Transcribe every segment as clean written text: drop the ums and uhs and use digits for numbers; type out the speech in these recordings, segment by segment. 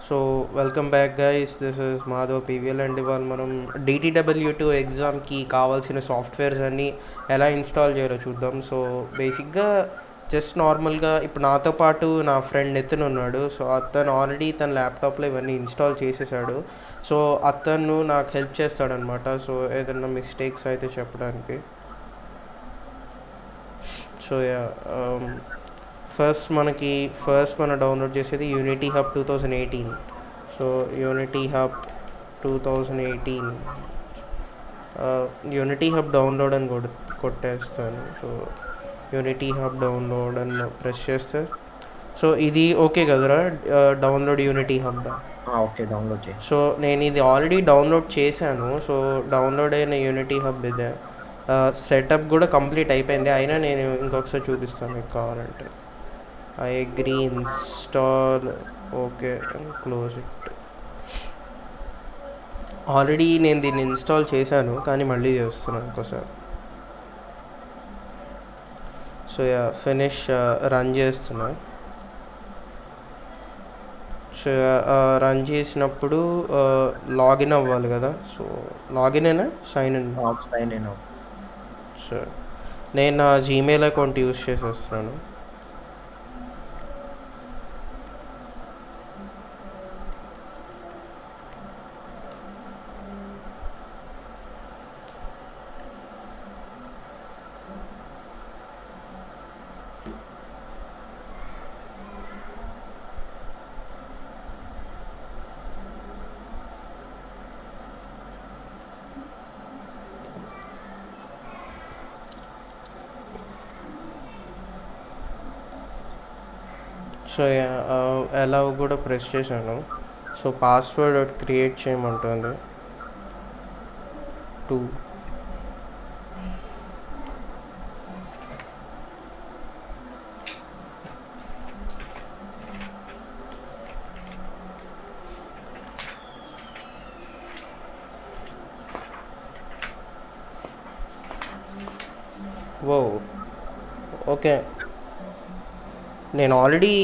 So welcome back guys, this is Madhav PVL and ఇవాళ మనం DTW2 ఎగ్జామ్కి కావాల్సిన సాఫ్ట్వేర్స్ అన్నీ ఎలా ఇన్స్టాల్ చేయాలో చూద్దాం. సో బేసిక్గా జస్ట్ నార్మల్గా ఇప్పుడు నాతో పాటు నా ఫ్రెండ్ నితిన్ ఉన్నాడు. సో అతను ఆల్రెడీ తన ల్యాప్టాప్లో ఇవన్నీ ఇన్స్టాల్ చేసేసాడు. సో అతను నాకు హెల్ప్ చేస్తాడనమాట. సో ఏదైనా మిస్టేక్స్ అయితే చెప్పడానికి. సో ఫస్ట్ మనం డౌన్లోడ్ చేసేది unity hub 2018. So unity hub 2018 unity hub download అని కొట్టేస్తాను. సో యూనిటీ హబ్ డౌన్లోడ్ అని ప్రెస్ చేస్తే సో ఇది ఓకే కదరా, download unity hub. Okay, download చేయి. సో నేను ఇది ఆల్రెడీ డౌన్లోడ్ చేశాను. సో డౌన్లోడ్ అయిన యూనిటీ హబ్ ఇదే. సెటప్ కూడా కంప్లీట్ అయిపోయింది. అయినా నేను ఇంకొకసారి చూపిస్తాను మీకు కావాలంటే. I agree, install, okay, close it. Already నేను దీన్ని ఇన్స్టాల్ చేశాను కానీ మళ్ళీ చేస్తున్నాను ఇంకోసారి. సో ఫినిష్, రన్ చేస్తున్నా. సో రన్ చేసినప్పుడు లాగిన్ అవ్వాలి కదా. సో లాగిన్ అయినా sign in. Sign in. So నేను నా జీమెయిల్ అకౌంట్ యూస్ చేసేస్తున్నాను. సో ఎలా కూడా ప్రెస్ చేశాను. సో పాస్వర్డ్ క్రియేట్ చేయమంటుంది. 2 ఓ ఓకే. నేను ఆల్రెడీ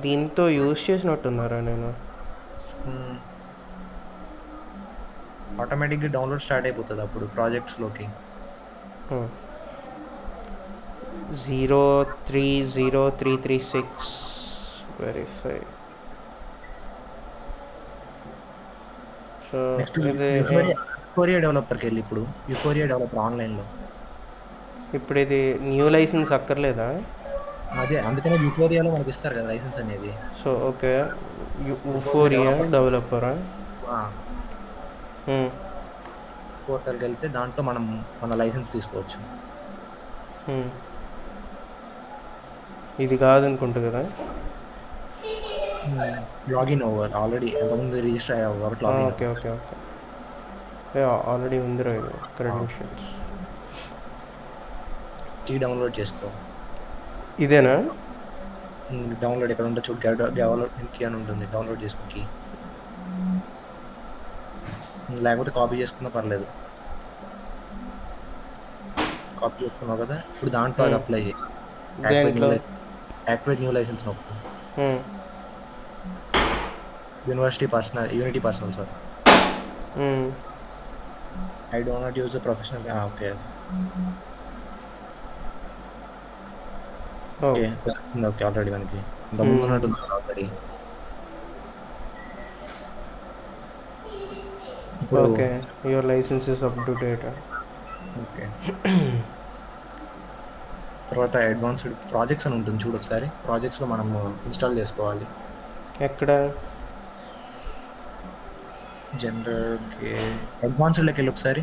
దీంతో యూస్ చేసినట్టున్నారా నేను. ఆటోమేటిక్గా డౌన్లోడ్ స్టార్ట్ అయిపోతుంది అప్పుడు ప్రాజెక్ట్స్లోకి. 030336 వెరిఫై. సో నెక్స్ట్ ఇది యుఫోరియా డెవలపర్కి వెళ్ళి ఇప్పుడు యుఫోరియా డెవలపర్ ఆన్లైన్లో. ఇప్పుడు ఇది న్యూ లైసెన్స్ అక్కర్లేదా? అదే అందుకనే యుఫోరియాలో మనకి ఇస్తారు కదా లైసెన్స్ అనేది. సో ఓకే, యుఫోరియా డెవలపరా. పోర్టల్కి వెళ్తే దాంట్లో మనం మన లైసెన్స్ తీసుకోవచ్చు. ఇది కాదనుకుంటా కదా. లాగిన్ ఓవర్ ఆల్రెడీ ఎంతమంది రిజిస్టర్ అయ్యావు కాబట్టి login. Okay okay okay, already ఉందిరా ఇది క్రెడెన్షియల్స్. కీ డౌన్లోడ్ చేసుకో. ఇదేనా డౌన్లోడ్ ఎక్కడ ఉంటే చూడు, డెవలప్మెంట్ కీ అని ఉంటుంది, డౌన్లోడ్ చేసుకో కీ. లేకపోతే కాపీ చేసుకున్నా పర్లేదు. కాపీ చేసుకున్నావు కదా, ఇప్పుడు దాంట్లో అది అప్లై చేయి. యాక్టివేట్ న్యూ లైసెన్స్ నొక్కు. Unity personal sir. I do not use professional. Okay okay okay, already మనకి ఇంతకుముందు ఉన్నట్టుంది already. Okay, your license is up to date. Okay, తర్వాత అడ్వాన్స్డ్ ప్రాజెక్ట్స్ అని ఉంటుంది చూడు ఒకసారి. ప్రాజెక్ట్స్లో మనం ఇన్స్టాల్ చేసుకోవాలి. ఎక్కడ? జనరల్కి అడ్వాన్స్డ్లోకి వెళ్ళి ఒకసారి.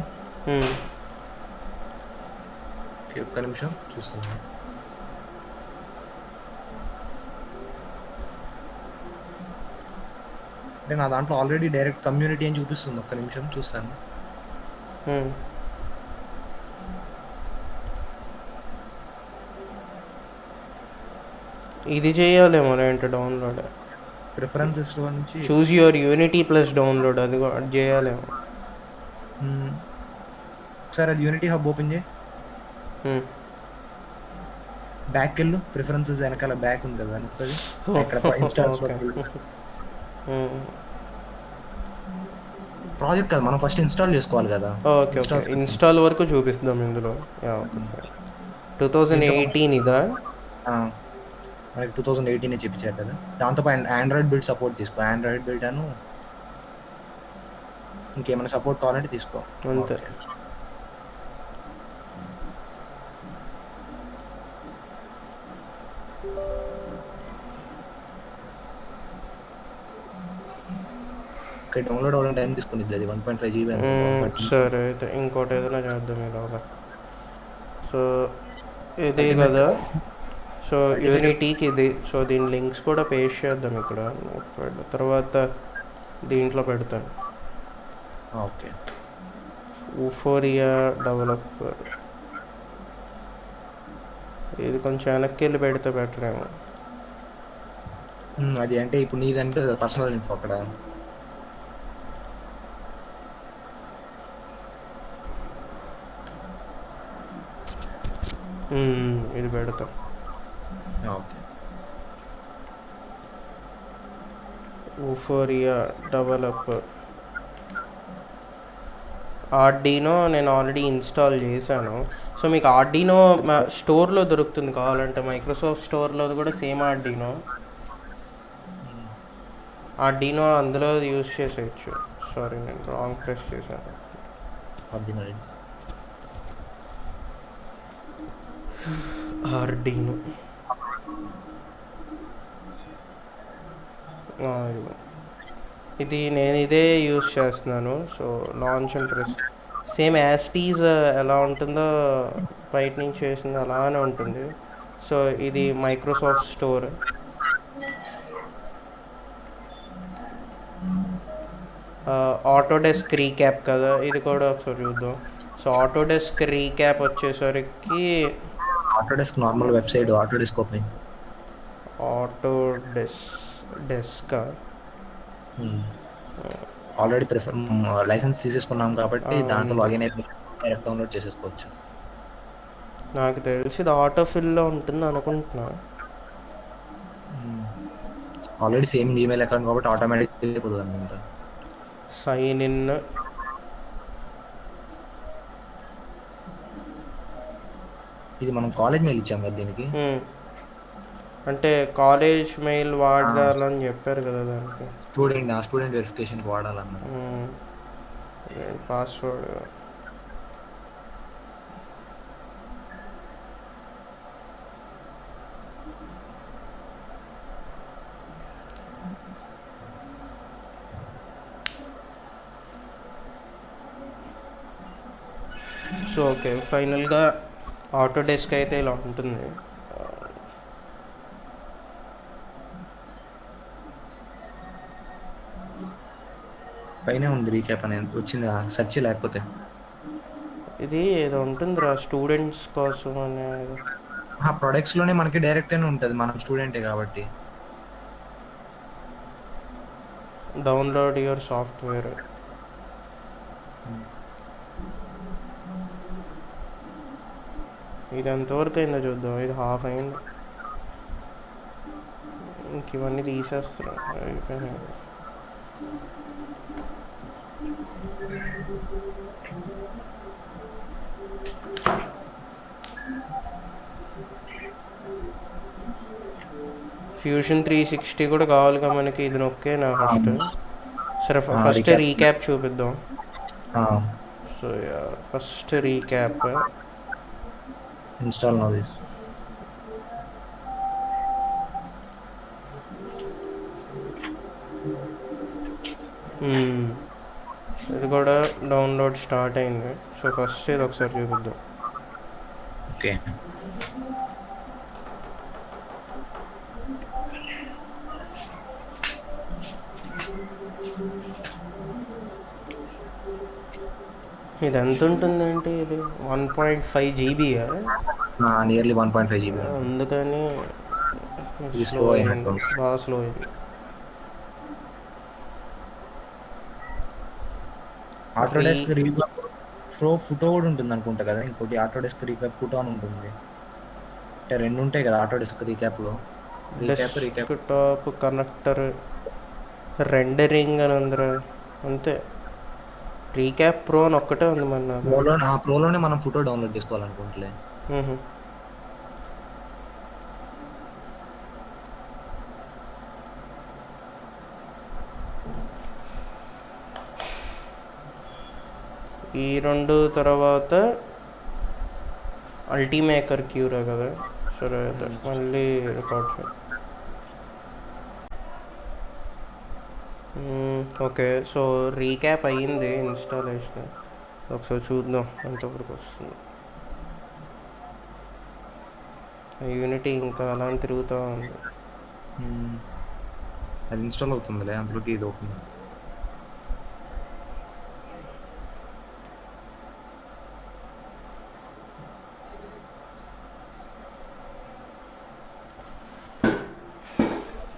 ఓకే, ఒక్క నిమిషం చూస్తున్నాను. అంటే నా దాంట్లో ఆల్రెడీ డైరెక్ట్ కమ్యూనిటీ అని చూపిస్తుంది. ఒక్క నిమిషం చూస్తాను. ఇది చేయాలేమో ఏంటో డౌన్లోడ్. ప్రిఫరెన్సెస్లో నుంచి choose your unity plus download, అది చేయాలేమో. ఒకసారి అది యూనిటీ హబ్ ఓపెన్ చేయి. బ్యాక్ వెళ్ళు, ప్రిఫరెన్సెస్ వెనకాల బ్యాక్ ఉంది కదా, ఇక్కడ ఇన్స్టాల్స్. ప్రాజెక్ట్ కాదు, మనం ఫస్ట్ ఇన్స్టాల్ చేసుకోవాలి కదా. ఓకే ఓకే, ఇన్స్టాల్ వరకు చూపిస్తాం ఇందులో. Yeah okay fine. 2018 ఇదా? మనకి 2018 చూపించారు కదా. దాంతోపాటు ఆండ్రాయిడ్ బిల్డ్ సపోర్ట్ తీసుకో. ఆండ్రాయిడ్ బిల్డ్ అను ఇంకేమైనా సపోర్ట్ కావాలంటే తీసుకో. అంతే. ఓకే. డౌన్లోడ్ అవ్వడం టైం తీసుకునిద్ది అది. 1.5 GB సరే అయితే ఇంకోటి ఏదైనా చేద్దాం ఇలాగా. సో ఇది కదా, సో యూనిటీకి ఇది. సో దీని లింక్స్ కూడా పేస్ట్ చేద్దాం ఇక్కడ. తర్వాత దీంట్లో పెడతాను. ఓకే. ఊఫోరియా డెవలపర్, ఇది కొంచెం వెనక్కి వెళ్ళి పెడితే బెటర్ ఏమో. అది అంటే ఇప్పుడు నీదంటే పర్సనల్ ఇన్ఫో అక్కడ. ఇది పెడతాం. ఓకే. ఊఫోరియా డెవలపర్ ఆర్డినో నేను ఆల్రెడీ ఇన్స్టాల్ చేశాను. సో మీకు ఆర్డినో స్టోర్లో దొరుకుతుంది కావాలంటే, మైక్రోసాఫ్ట్ స్టోర్లో కూడా సేమ్ ఆర్డినో అందులో యూజ్ చేసేయచ్చు. సారీ నేను రాంగ్ ప్రెస్ చేశాను. ఆర్డినో ఇది నేను ఇదే యూజ్ చేస్తున్నాను. So launch and press same యాస్టీజ్ ఎలా ఉంటుందో బయట నుంచి చేసింది అలానే ఉంటుంది. సో ఇది మైక్రోసాఫ్ట్ స్టోర్. ఆటోడెస్క్ రీక్యాప్ కదా, ఇది కూడా ఒకసారి చూద్దాం. సో ఆటోడెస్క్ రీక్యాప్ వచ్చేసరికి Autodesk normal website Autodesk open. Desk already license తీసేసుకున్నాం కాబట్టి దాంట్లో లాగిన్ అయిపోయి డైరెక్ట్ డౌన్లోడ్ చేసేసుకోవచ్చు. నాకు తెలిసి ఇది ఆటోఫిల్లో ఉంటుంది అనుకుంటున్నా. ఆల్రెడీ సేమ్ జీమెయిల్ అకౌంట్ కాబట్టి ఆటోమేటిక్ వెళ్ళిపోతుంది అనుకుంటా. Sign in. ఇది మనం కాలేజ్ మెయిల్ ఇచ్చాం కదా దీనికి. అంటే కాలేజ్ మెయిల్ వాడాలని చెప్పారు కదా దానికి. స్టూడెంట్ వెరిఫికేషన్కి వాడాలన్నారు. పాస్వర్డ్ సో ఓకే, ఫైనల్గా ఆటోడెస్క్ అయితే ఇలా ఉంటుంది. పైన ఉంది రీక్యాప్ అనేది వచ్చింది సెర్చ్ లేకపోతే. ఇది ఏదో ఉంటుందిరా స్టూడెంట్స్ కోసం అనేది. ప్రొడక్ట్స్లోనే మనకి డైరెక్ట్ అని ఉంటుంది, మనం స్టూడెంటే కాబట్టి. Download your software. ఇది ఎంతవరకు అయిందో చూద్దాం. ఇది హాఫ్ అయింది, ఇంక ఇవన్నీ తీసేస్తున్నాం. అయిపోయినాయి. ఫ్యూషన్ 360 కూడా కావాలిగా మనకి. ఇది నొక్కేనా ఫస్ట్? సరే ఫస్ట్ రీక్యాప్ చూపిద్దాం. So first recap install now this. ఇది కూడా డౌన్లోడ్ స్టార్ట్ అయింది. సో ఫస్ట్ ఇది ఒకసారి చూపిద్దాం. ఓకే. ఇది ఎంత ఉంటుందంటే ఇది 1.5 GB, నియర్లీ 1.5 GB. అందుకని స్లో అయింది, బాగా స్లో అయింది. ఆటోడెస్క్ రీక్యాప్ ప్రో ఫోటో కూడా ఉంటుంది అనుకుంటా కదా. ఇంకోటి ఆటోడెస్క్ రీక్యాప్ ఫోటో అని ఉంటుంది. అంటే రెండు ఉంటాయి కదా ఆటోడెస్క్ రీక్యాప్లో. డెస్క్టాప్ కనెక్టర్ రెండరింగ్ అని ఉందిరా అంతే. రీక్యాప్ ప్రో అని ఒక్కటే ఉంది మన నాకు. ప్రోలోనే మనం ఫోటో డౌన్లోడ్ చేసుకోవాలనుకుంటలే. మ్హూ. ఈ 2 తర్వాత అల్టీమేకర్ క్యూరా కదా. సరే అయితే మళ్ళీ రికార్డ్ చేయి. ఓకే, సో రీక్యాప్ అయ్యింది ఇన్స్టాలేషన్. ఒకసారి చూద్దాం ఎంతవరకు వస్తుంది. యూనిటీ ఇంకా అలా తిరుగుతూ ఉంది. అది ఇన్స్టాల్ అవుతుందిలే, అందులోకి ఇది open.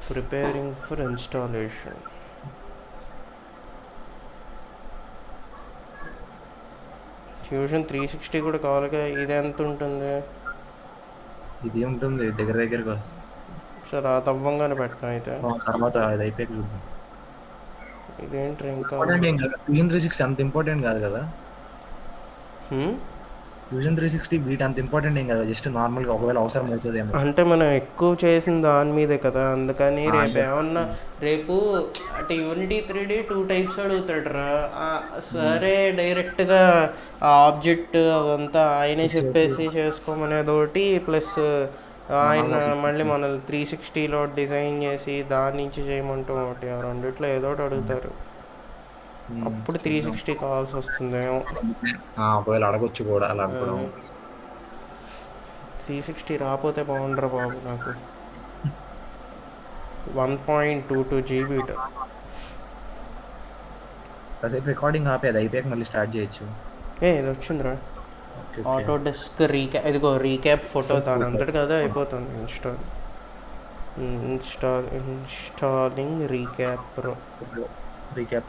Preparing for installation. Fusion 360 కూడా కావాలిగా. ఇది ఎంత ఉంటుంది? ఇది ఉంటుంది దగ్గర దగ్గరగా. సరే ఆ తవ్వంగానే పెట్టాం అయితే. తర్వాత అది అయిపోయి చూద్దాం. ఇదేంటి ఇంకా ఫ్యూజన్ 360 అంత ఇంపార్టెంట్ కాదు కదా. ఫ్యూజన్ 360 బీట్ అంత ఇంపార్టెంట్ ఏం కదా, జస్ట్ నార్మల్గా ఒకవేళ అవసరం అవుతుందేమో. అంటే మనం ఎక్కువ చేసిన దాని మీదే కదా, అందుకని రేపు ఏమన్నా రేపు అంటే యూనిటీ 3D 2 టైప్స్ అడుగుతాడు రా. సరే డైరెక్ట్గా ఆ ఆబ్జెక్ట్ అదంతా ఆయనే చెప్పేసి చేసుకోమనేది ఒకటి, ప్లస్ ఆయన మళ్ళీ మనల్ని 360లో డిజైన్ చేసి దాని నుంచి చేయమంటూ ఒకటి, ఆ రెండిట్లో ఏదో ఒకటి అడుగుతారు. అప్పుడు 360 కావాల్సి వస్తుందేమో. ఒకవేళ అడగొచ్చు కూడా అలా కూడా. 360 రాకపోతే బాగుండరా బాబు నాకు. 1.22 GB. కాసేపు రికార్డింగ్ ఆపి అది అయిపోయాక మళ్ళీ స్టార్ట్ చేయొచ్చు. ఇది వచ్చిందిరా ఆటో డెస్క్ రీక్యాప్. ఇదిగో రీక్యాప్ ఫోటో దాని అంతటి కదా అయిపోతుంది. Installing recap pro. Recap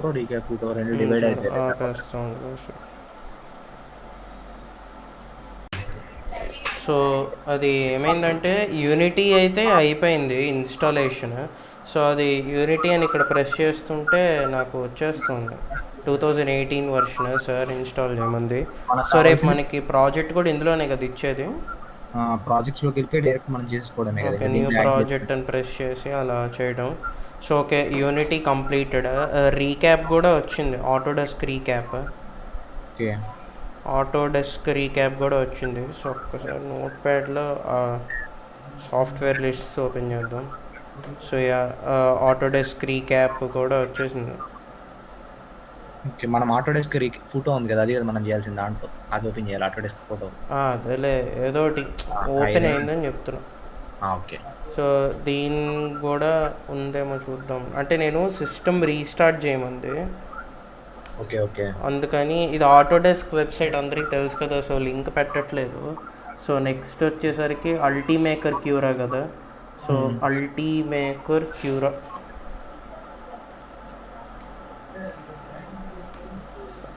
photo రెండు డివైడ్ అయిపోయాయి. సో అది ఏమైందంటే యూనిటీ అయితే అయిపోయింది ఇన్స్టాలేషన్. సో అది యూనిటీ అని ఇక్కడ ప్రెస్ చేస్తుంటే నాకు వచ్చేస్తుంది 2018 వర్షన్ సార్ ఇన్స్టాల్ చేయమంది. సో రేపు మనకి ప్రాజెక్ట్ కూడా ఇందులోనే కదా ఇచ్చేది. ప్రాజెక్ట్స్లోకి వెళ్ళిపోయి డైరెక్ట్ మనం చేసుకోవడమే కదా. ఓకే, న్యూ ప్రాజెక్ట్ అని ప్రెస్ చేసి అలా చేయడం. So okay, unity completed. Recap కూడా వచ్చింది, Autodesk recap. Okay, Autodesk recap కూడా వచ్చింది. సో ఒక్కసారి నోట్ ప్యాడ్లో సాఫ్ట్వేర్ లిస్ట్స్ ఓపెన్ చేద్దాం. సో యా, ఆటోడెస్క్ రీక్యాప్ కూడా వచ్చేసింది. ఓకే, మనం ఆటోడెస్క్ ఫోటో ఉంది కదా, అది కదా మనం చేయాల్సింది. దాంట్లో అది ఓపెన్ చేయాలి, ఆటోడెస్క్ ఫోటో. అదేలే ఏదో ఒకటి ఓపెన్ అయిందని చెప్తున్నా. ఓకే, సో దీని కూడా ఉందేమో చూద్దాం. అంటే నేను సిస్టమ్ రీస్టార్ట్ చేయమంది. ఓకే ఓకే, అందుకని ఇది ఆటోడెస్క్ వెబ్సైట్ అందరికీ తెలుసు కదా, సో లింక్ పెట్టట్లేదు. సో నెక్స్ట్ వచ్చేసరికి అల్టీమేకర్ క్యూరా కదా. సో అల్టీమేకర్ క్యూరా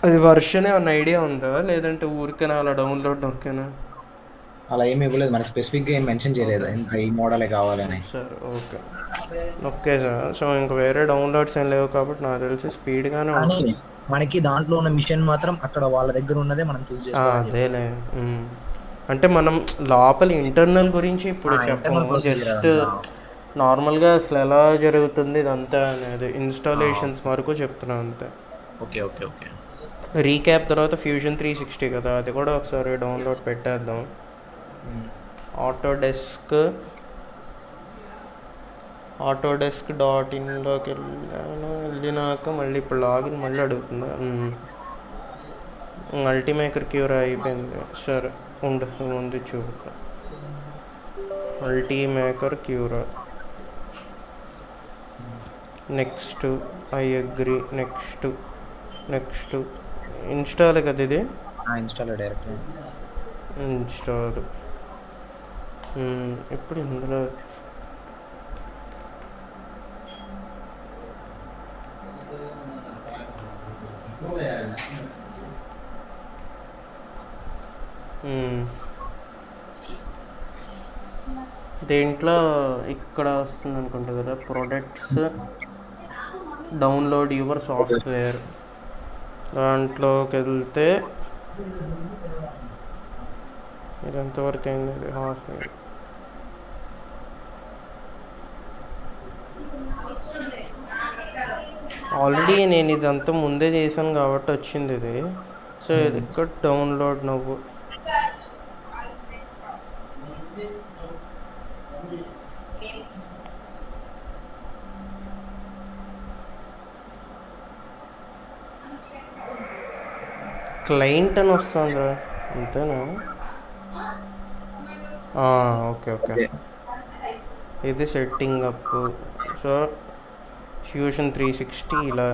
అది వర్షన్ ఏమన్నా ఐడియా ఉందా, లేదంటే ఊరికేనా అలా డౌన్లోడ్ నొక్కేనా? అలా ఏమి ఇవ్వలేదు మనకి, స్పెసిఫిక్గా ఏం మెన్షన్ చేయలేదు ఇంకా ఈ మోడలే కావాలని. సరే ఓకే, నొక్కేసా. సో ఇంకా వేరే డౌన్లోడ్స్ ఏం లేవు కాబట్టి నాకు తెలిసి స్పీడ్గానే ఉంటుంది. మనకి దాంట్లో ఉన్న మిషన్ మాత్రం అక్కడ వాళ్ళ దగ్గర ఉన్నదే మనం చూస్ చేసుకోవాలి. అదేలే. అంటే మనం లోపల ఇంటర్నల్ గురించి ఇప్పుడు చెప్పము, జస్ట్ నార్మల్గా అసలు ఎలా జరుగుతుంది ఇదంతా అనేది ఇన్స్టాలేషన్స్ వరకు చెప్తున్నాను అంతే. Okay okay okay. రీక్యాప్ తర్వాత ఫ్యూజన్ 360 కదా, అది కూడా ఒకసారి డౌన్లోడ్ పెట్టేద్దాం. ఆటోడెస్క్.inలోకి వెళ్ళినాక మళ్ళీ ఇప్పుడు లాగిన్ మళ్ళీ అడుగుతుందా. అల్టీమేకర్ క్యూరా అయిపోయింది. సరే ఉంది చూడు, Ultimaker Cura. Next I agree. Next install కదా ఇది. Install direct install. ఇప్పుడు ఇందులో దీంట్లో ఇక్కడ వస్తుంది అనుకుంటా కదా, ప్రొడక్ట్స్ డౌన్లోడ్ యువర్ సాఫ్ట్వేర్ దాంట్లోకి వెళ్తే ఇది ఎంతవరకు అయింది హాఫ్ ఆల్రెడీ నేను ఇదంతా ముందే చేశాను కాబట్టి వచ్చింది ఇది. సో ఇది ఇక్కడ డౌన్లోడ్ నువ్వు క్లయింట్ అని వస్తుందిరా అంతేనా? ఓకే ఓకే ఇది సెట్టింగ్ అప్. సో ఫ్యూజన్ 360 ఇలా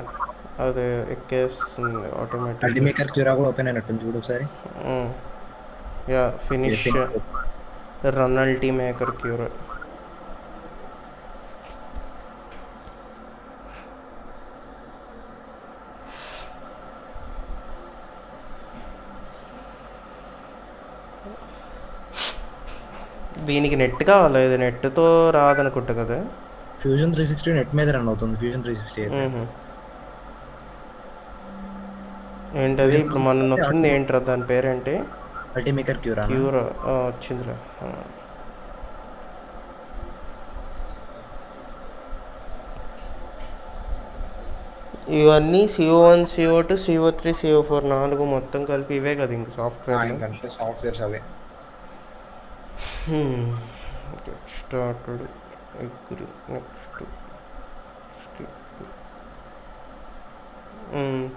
అది ఎక్కేస్తుంది ఆటోమేటిక్. అల్టిమేకర్ క్యూరా కూడా ఓపెన్ అయినట్టుంది చూడు ఒకసారి. Yeah finish run Ultimaker Cura. దీనికి నెట్ కావాలి, ఇది నెట్తో రాదనుకుంటా కదా. ఫ్యూజన్ 360 నెట్ మీద రన్ అవుతుంది. ఫ్యూజన్ 360 అయితే ఏంటది ఇప్పుడు మనం నొక్కింది ఏంట్రా దాని పేరేంటి? అల్టిమేకర్ క్యూరా వచ్చిందిలే. ఇవన్నీ CO1 CO2 CO3 CO4 4 మొత్తం కలిపి ఇవే కదా ఇంక సాఫ్ట్వేర్స్ అవే. స్టార్టెడ్ అగ్రీ నెక్స్ట్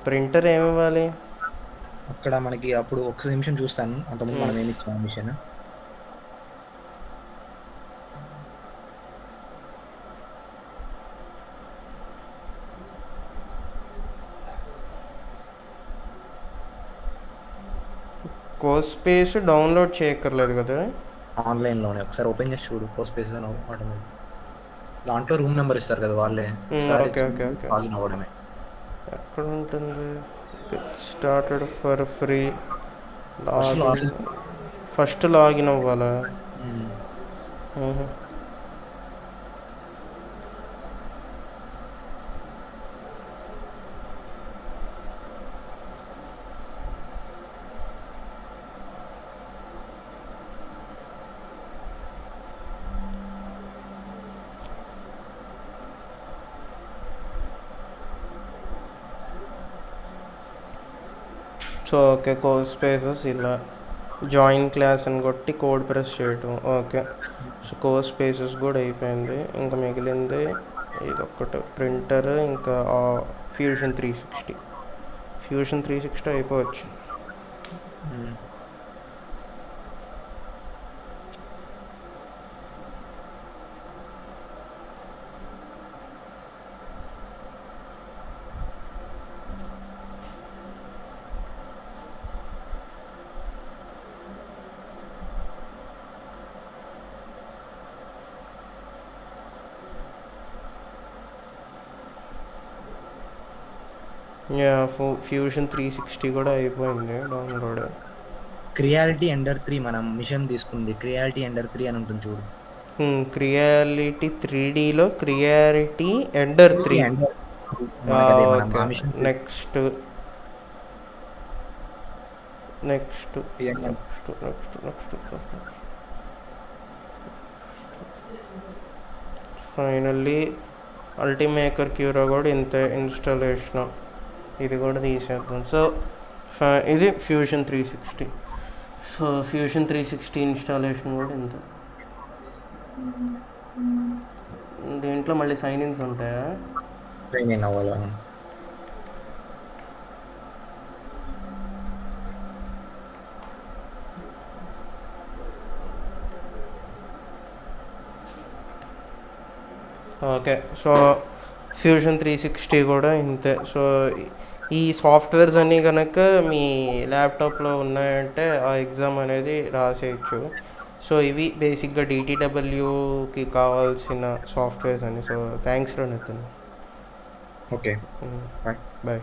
ప్రింటర్ ఏమి ఇవ్వాలి అక్కడ మనకి? అప్పుడు ఒక్క నిమిషం చూస్తాను, అంతకుముందు మనం ఏమి ఇచ్చాము మిషన్. కోర్స్ స్పేస్ డౌన్లోడ్ చేయక్కర్లేదు కదా, ఆన్లైన్లోనే ఒకసారి ఓపెన్ చేసి చూడు. కోర్స్ స్పేస్ ఆటోమేటిక్ దాంట్లో రూమ్ నెంబర్ ఇస్తారు కదా వాళ్ళే. ఓకే ఓకే ఓకే లాగిన్ అవ్వడమే. ఎక్కడ ఉంటుంది? Started for free first login అవ్వాలా? సో ఓకే కోర్స్ స్పేసెస్ ఇలా జాయిన్ క్లాస్ అని కొట్టి కోడ్ ప్రెస్ చేయటం. ఓకే సో కోర్స్ స్పేసెస్ కూడా అయిపోయింది. ఇంకా మిగిలింది ఇదొక్కటి ప్రింటర్, ఇంకా ఫ్యూజన్ 360 అయిపోవచ్చు. ఫ్యూజన్ 360 కూడా అయిపోయింది డౌన్లోడ్. క్రియాలిటీ ఎండర్ 3 మనం మిషన్ తీసుకుంది. క్రియాలిటీ ఎండర్ 3 అని ఉంటుంది చూడు. క్రియాలిటీ 3Dలో Creality Ender 3. Next finally Ultimaker Cura కూడా ఇంత ఇన్స్టాలేషన్, ఇది కూడా తీసేద్దాం. సో ఇది ఫ్యూజన్ 360. సో ఫ్యూజన్ 360 ఇన్స్టాలేషన్ కూడా ఇంత. దీంట్లో మళ్ళీ సైన్ ఇన్స్ ఉంటాయా? సైన్ ఇన్ అవ్వాలా? ఓకే సో ఫ్యూజన్ 360 కూడా ఇంతే. సో ఈ సాఫ్ట్వేర్స్ అన్నీ కనుక మీ ల్యాప్టాప్లో ఉన్నాయంటే ఆ ఎగ్జామ్ అనేది రాసేయచ్చు. సో ఇవి బేసిక్గా DTWకి కావాల్సిన సాఫ్ట్వేర్స్ అని. సో థ్యాంక్స్ రా నితిన్. Okay bye.